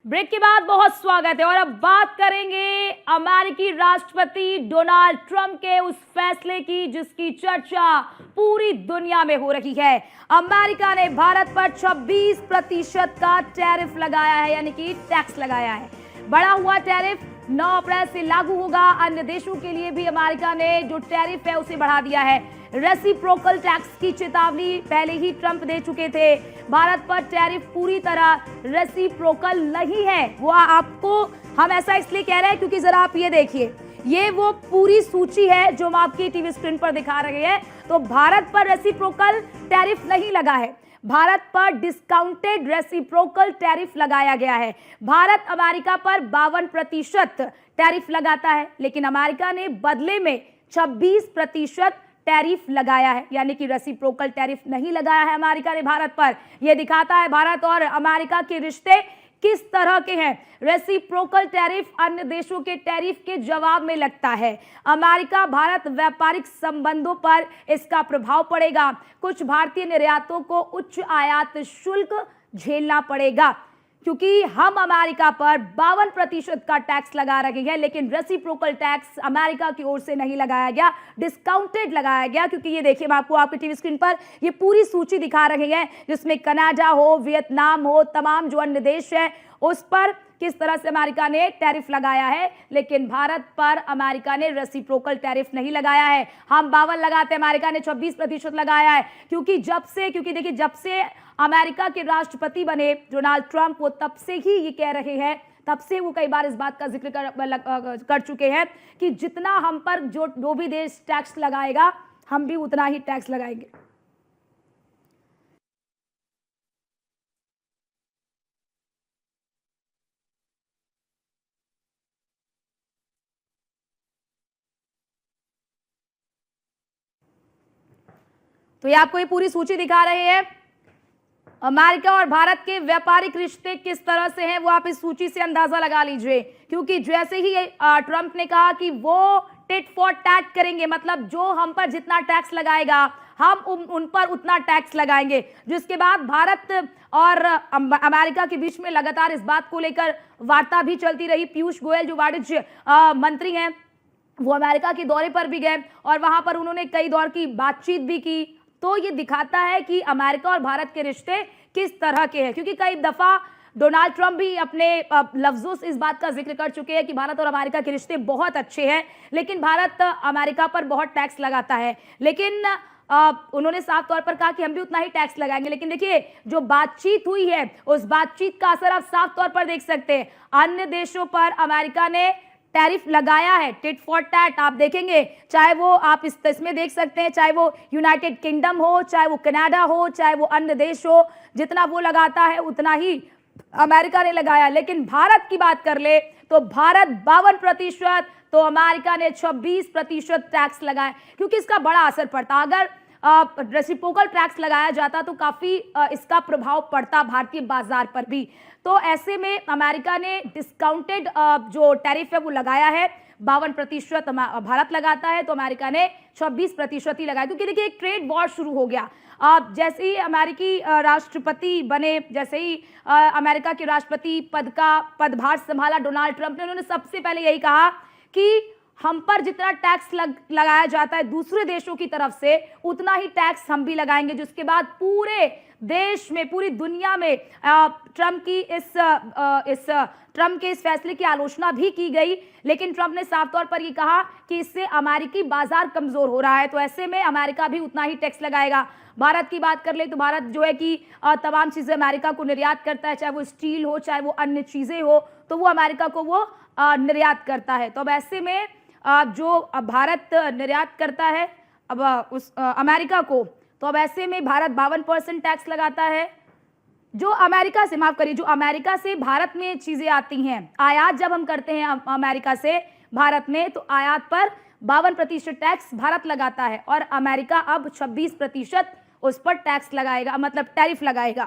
Break के बाद बहुत स्वागत है और अब बात करेंगे अमेरिकी राष्ट्रपति डोनाल्ड ट्रंप के उस फैसले की जिसकी चर्चा पूरी दुनिया में हो रही है। अमेरिका ने भारत पर 26% का टैरिफ लगाया है, यानी कि टैक्स लगाया है। बढ़ा हुआ टैरिफ 9 अप्रैल से लागू होगा। अन्य देशों के लिए भी अमेरिका ने जो टैरिफ है उसे बढ़ा दिया है। रेसिप्रोकल टैक्स की चेतावनी पहले ही ट्रंप दे चुके थे। भारत पर टैरिफ पूरी तरह रेसिप्रोकल नहीं है। वो आपको हम ऐसा इसलिए कह रहे हैं क्योंकि जरा आप ये देखिए, ये वो पूरी सूची है जो हम आपकी टीवी स्क्रीन पर दिखा रहे हैं। तो भारत पर रेसिप्रोकल टैरिफ नहीं लगा है, भारत पर डिस्काउंटेड रेसिप्रोकल टैरिफ लगाया गया है। भारत अमेरिका पर 52% टैरिफ लगाता है, लेकिन अमेरिका ने बदले में 26% टैरिफ लगाया है, यानी कि रेसिप्रोकल टैरिफ नहीं लगाया है अमेरिका ने भारत पर। यह दिखाता है भारत और अमेरिका के रिश्ते किस तरह के हैं। रेसिप्रोकल टैरिफ अन्य देशों के टैरिफ के जवाब में लगता है। अमेरिका भारत व्यापारिक संबंधों पर इसका प्रभाव पड़ेगा। कुछ भारतीय निर्यातों को उच्च आयात शुल्क झेलना पड़ेगा क्योंकि हम अमेरिका पर 52% का टैक्स लगा रहे हैं, लेकिन रेसिप्रोकल टैक्स अमेरिका की ओर से नहीं लगाया गया, डिस्काउंटेड लगाया गया। क्योंकि ये देखिए, मैं आपको आपकी टीवी स्क्रीन पर ये पूरी सूची दिखा रहे हैं जिसमें कनाडा हो, वियतनाम हो, तमाम जो अन्य देश है उस पर किस तरह से अमेरिका ने टैरिफ लगाया है, लेकिन भारत पर अमेरिका ने रेसिप्रोकल टैरिफ नहीं लगाया है। हम 52 लगाते, अमेरिका ने 26% लगाया है। क्योंकि देखिए, जब से अमेरिका के राष्ट्रपति बने डोनाल्ड ट्रंप, वो तब से ही ये कह रहे हैं, तब से वो कई बार इस बात का जिक्र कर चुके हैं कि जितना हम पर जो भी देश टैक्स लगाएगा, हम भी उतना ही टैक्स लगाएंगे। तो ये आपको ये पूरी सूची दिखा रहे हैं। अमेरिका और भारत के व्यापारिक रिश्ते किस तरह से हैं वो आप इस सूची से अंदाजा लगा लीजिए। क्योंकि जैसे ही ट्रंप ने कहा कि वो टिट फॉर टैट करेंगे, मतलब जो हम पर जितना टैक्स लगाएगा हम उन पर उतना टैक्स लगाएंगे, जिसके बाद भारत और अमेरिका के बीच में लगातार इस बात को लेकर वार्ता भी चलती रही। पीयूष गोयल जो वाणिज्य मंत्री हैं, वो अमेरिका के दौरे पर भी गए और वहां पर उन्होंने कई दौर की बातचीत भी की। तो ये दिखाता है कि अमेरिका और भारत के रिश्ते किस तरह के हैं। क्योंकि कई दफा डोनाल्ड ट्रंप भी अपने लफ्जों से इस बात का जिक्र कर चुके हैं कि भारत और अमेरिका के रिश्ते बहुत अच्छे हैं, लेकिन भारत अमेरिका पर बहुत टैक्स लगाता है। लेकिन उन्होंने साफ तौर पर कहा कि हम भी उतना ही टैक्स लगाएंगे। लेकिन देखिए, जो बातचीत हुई है उस बातचीत का असर आप साफ तौर पर देख सकते हैं। अन्य देशों पर अमेरिका ने टैरिफ लगाया है, टिट फॉर टैट। आप देखेंगे, चाहे वो आप इसमें देख सकते हैं, चाहे वो यूनाइटेड किंगडम हो, चाहे वो कनाडा हो, चाहे वो अन्य देश हो, जितना वो लगाता है उतना ही अमेरिका ने लगाया। लेकिन भारत की बात कर ले तो भारत 52%, तो अमेरिका ने 26% टैक्स लगाया। क्योंकि इसका बड़ा असर पड़ता, अगर रेसिप्रोकल टैक्स लगाया जाता तो काफी इसका प्रभाव पड़ता भारतीय बाजार पर भी। तो ऐसे में अमेरिका ने डिस्काउंटेड जो टैरिफ है वो लगाया है। 52% भारत लगाता है, तो अमेरिका ने 26% ही लगाया। क्योंकि देखिए, एक ट्रेड वॉर शुरू हो गया। जैसे ही अमेरिकी राष्ट्रपति बने, जैसे ही अमेरिका के राष्ट्रपति पद का पदभार संभाला डोनाल्ड ट्रंप ने, उन्होंने सबसे पहले यही कहा कि हम पर जितना टैक्स लगाया जाता है दूसरे देशों की तरफ से, उतना ही टैक्स हम भी लगाएंगे। जिसके बाद पूरे देश में, पूरी दुनिया में ट्रंप के इस फैसले की आलोचना भी की गई। लेकिन ट्रंप ने साफ तौर पर यह कहा कि इससे अमेरिकी बाजार कमजोर हो रहा है, तो ऐसे में अमेरिका भी उतना ही टैक्स लगाएगा। भारत की बात कर ले तो भारत जो है कि तमाम चीजें अमेरिका को निर्यात करता है, चाहे वो स्टील हो, चाहे वो अन्य चीजें हो, तो वो अमेरिका को वो निर्यात करता है। तो अब ऐसे में जो भारत निर्यात करता है अब उस अमेरिका को, तो अब ऐसे में भारत 52% टैक्स लगाता है। जो अमेरिका से, माफ करिए, जो अमेरिका से भारत में चीजें आती हैं, आयात जब हम करते हैं अमेरिका से भारत में, तो आयात पर 52% टैक्स भारत लगाता है और अमेरिका अब 26% उस पर टैक्स लगाएगा, मतलब टैरिफ लगाएगा।